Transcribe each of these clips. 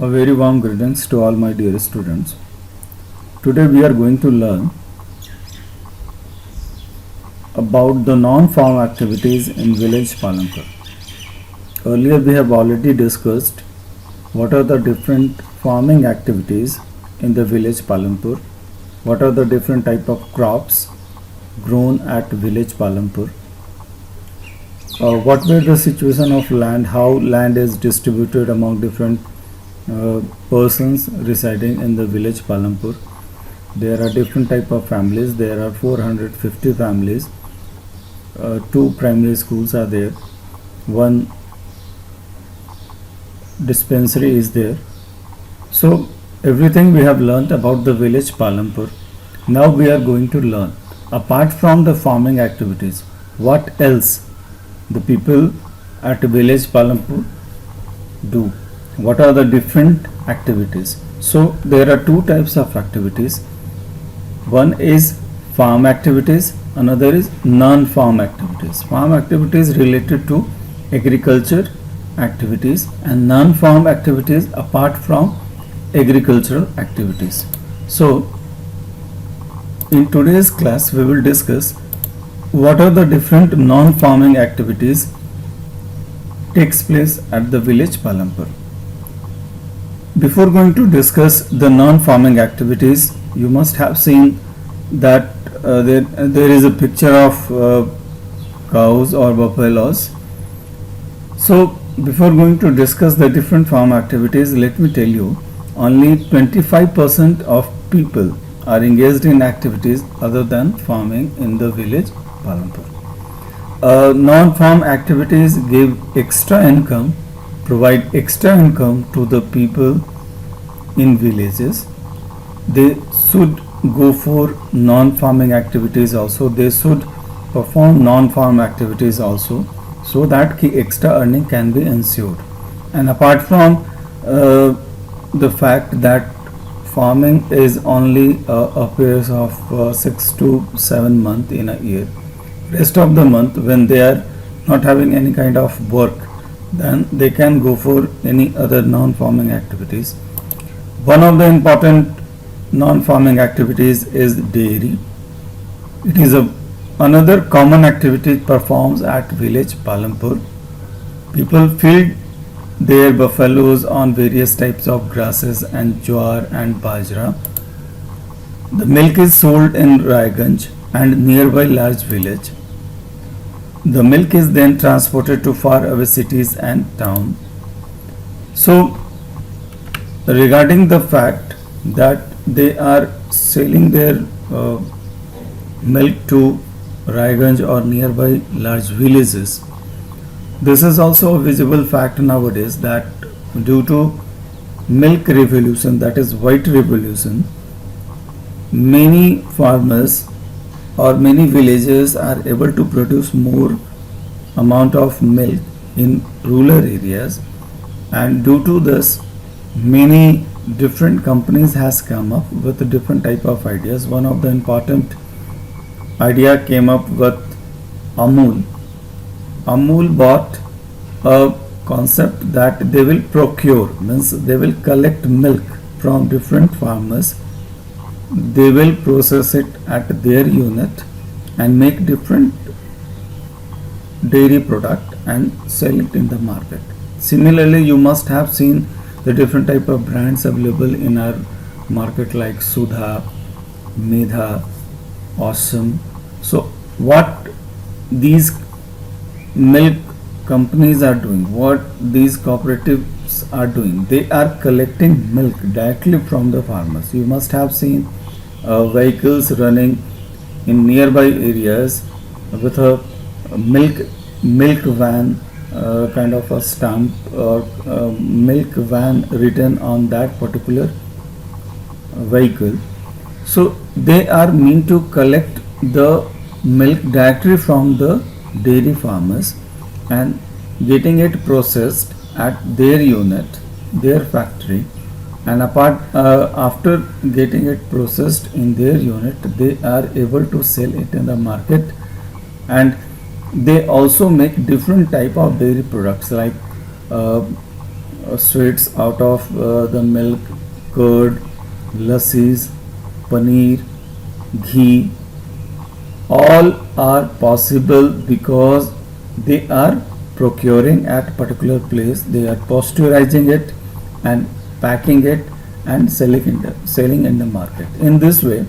A very warm greetings to all my dear students. Today we are going to learn about the non-farm activities in village Palampur. Earlier we have already discussed what are the different farming activities in the village Palampur, what are the different type of crops grown at village Palampur, what were the situation of land, how land is distributed among different persons residing in the village Palampur. There are different type of families. There are 450 families. 2 primary schools are there. 1 dispensary is there. So everything we have learnt about the village Palampur. Now we are going to learn, apart from the farming activities, what else the people at village Palampur do. What are the different activities? So there are 2 types of activities. One is farm activities, another is non-farm activities. Farm activities related to agriculture activities and non-farm activities apart from agricultural activities. So in today's class we will discuss what are the different non-farming activities takes place at the village Palampur. Before going to discuss the non-farming activities, you must have seen that there is a picture of cows or buffaloes. So before going to discuss the different farm activities, let me tell you, only 25% of people are engaged in activities other than farming in the village Palampur. Non-farm activities give extra income, provide extra income to the people in villages. They should go for non-farming activities also. They should perform non-farm activities also, so that ki extra earning can be ensured. And apart from the fact that farming is only a period of 6 to 7 months in a year, rest of the month when they are not having any kind of work, then they can go for any other non-farming activities. One of the important non-farming activities is dairy. It is another common activity performed at village Palampur. People feed their buffaloes on various types of grasses and jowar and bajra. The milk is sold in Raiganj and nearby large village. The milk is then transported to far away cities and towns. So regarding the fact that they are selling their milk to Raiganj or nearby large villages, this is also a visible fact nowadays that due to milk revolution, that is white revolution, many farmers or many villages are able to produce more amount of milk in rural areas, and due to this many different companies has come up with different type of ideas. One of the important idea came up with Amul. Amul bought a concept that they will procure, means they will collect milk from different farmers, they will process it at their unit and make different dairy product and sell it in the market. Similarly, you must have seen the different type of brands available in our market like Sudha, Medha, Awesome. So what these milk companies are doing, what these cooperatives are doing, they are collecting milk directly from the farmers. You must have seen vehicles running in nearby areas with a milk van kind of a stamp or milk van written on that particular vehicle. So they are meant to collect the milk directly from the dairy farmers and getting it processed at their unit, their factory, and after getting it processed in their unit, they are able to sell it in the market. And they also make different type of dairy products like sweets out of the milk, curd, lassis, paneer, ghee, all are possible because they are procuring at particular place, they are pasteurizing it and packing it and selling in the market. In this way,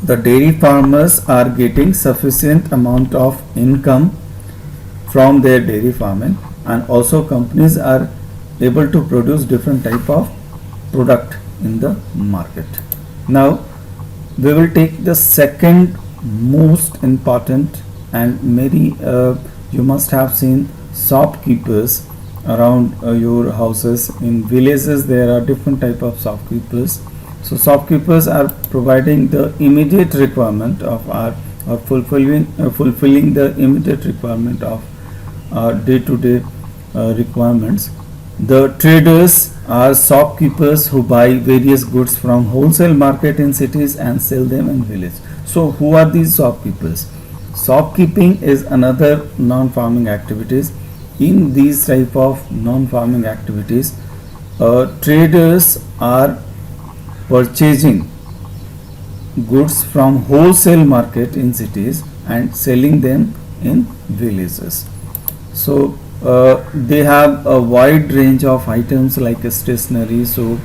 the dairy farmers are getting sufficient amount of income from their dairy farming, and also companies are able to produce different type of product in the market. Now we will take the second most important, and maybe you must have seen shopkeepers around your houses. In villages there are different type of shopkeepers. So shopkeepers are providing the immediate requirement of our, or fulfilling the immediate requirement of our day-to-day requirements. The traders are shopkeepers who buy various goods from wholesale market in cities and sell them in village. So who are these shopkeepers? Shopkeeping is another non-farming activities. In these type of non-farming activities, traders are purchasing goods from wholesale market in cities and selling them in villages. So they have a wide range of items like stationery, soap,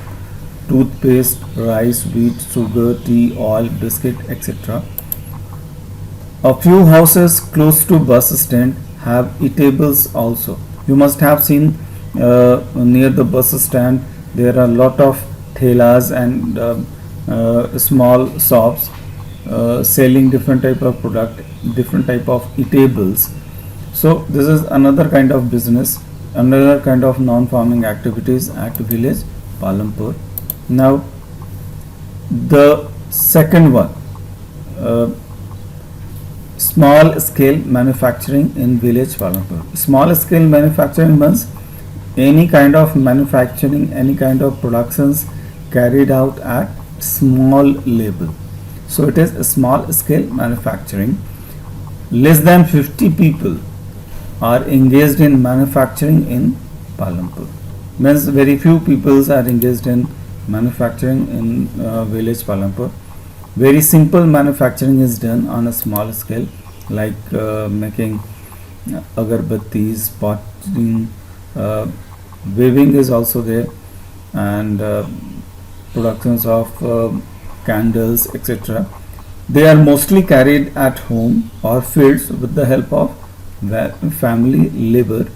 toothpaste, rice, wheat, sugar, tea, oil, biscuit, etc. A few houses close to bus stand have eatables also. You must have seen near the bus stand there are a lot of thelas and small shops selling different type of product, different type of eatables. So this is another kind of business, another kind of non-farming activities at village Palampur. Now the second one, small scale manufacturing in village Palampur. Small scale manufacturing means any kind of manufacturing, any kind of productions carried out at small level. So it is a small scale manufacturing. Less than 50 people are engaged in manufacturing in Palampur. Means very few people are engaged in manufacturing in village Palampur. Very simple manufacturing is done on a small scale, like making agarbattis, potting, weaving is also there, and productions of candles, etc. They are mostly carried at home or fields with the help of family labor.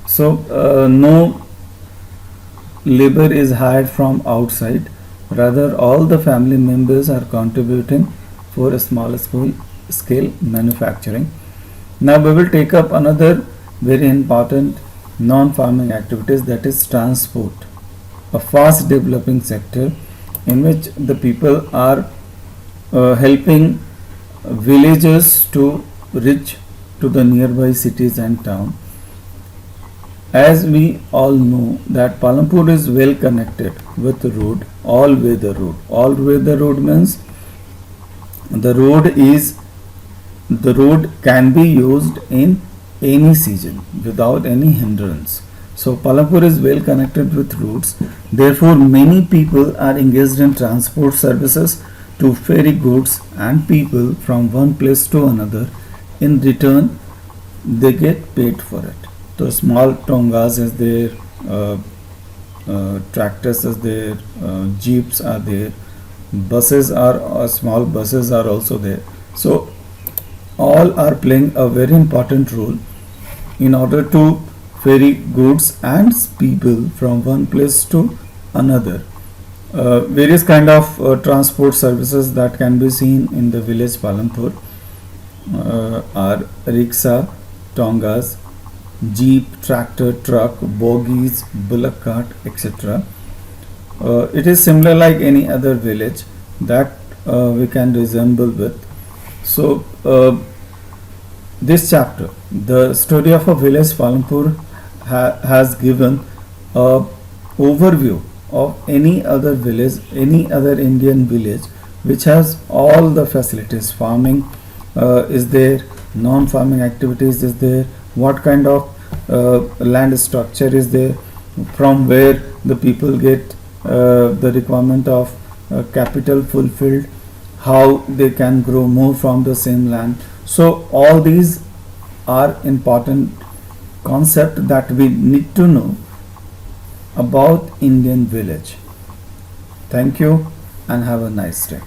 So no labor is hired from outside, rather all the family members are contributing for a small scale manufacturing. Now we will take up another very important non-farming activities, that is transport, a fast developing sector in which the people are helping villagers to reach to the nearby cities and town. As we all know that Palampur is well connected with road, all weather road. All weather road means the road can be used in any season without any hindrance. So Palampur is well connected with roads. Therefore many people are engaged in transport services to ferry goods and people from one place to another. In return they get paid for it. So small tongas is there, tractors is there, jeeps are there, buses are small buses are also there. So all are playing a very important role in order to ferry goods and people from one place to another. Various kind of transport services that can be seen in the village Palampur are rickshaw, tongas, jeep, tractor, truck, bogies, bullock cart, etc. It is similar like any other village that we can resemble with. So this chapter, the story of a village Palampur, has given a overview of any other village, any other Indian village which has all the facilities. Farming is there, non-farming activities is there, what kind of land structure is there, from where the people get the requirement of capital fulfilled, how they can grow more from the same land. So all these are important concept that we need to know about Indian village. Thank you and have a nice day.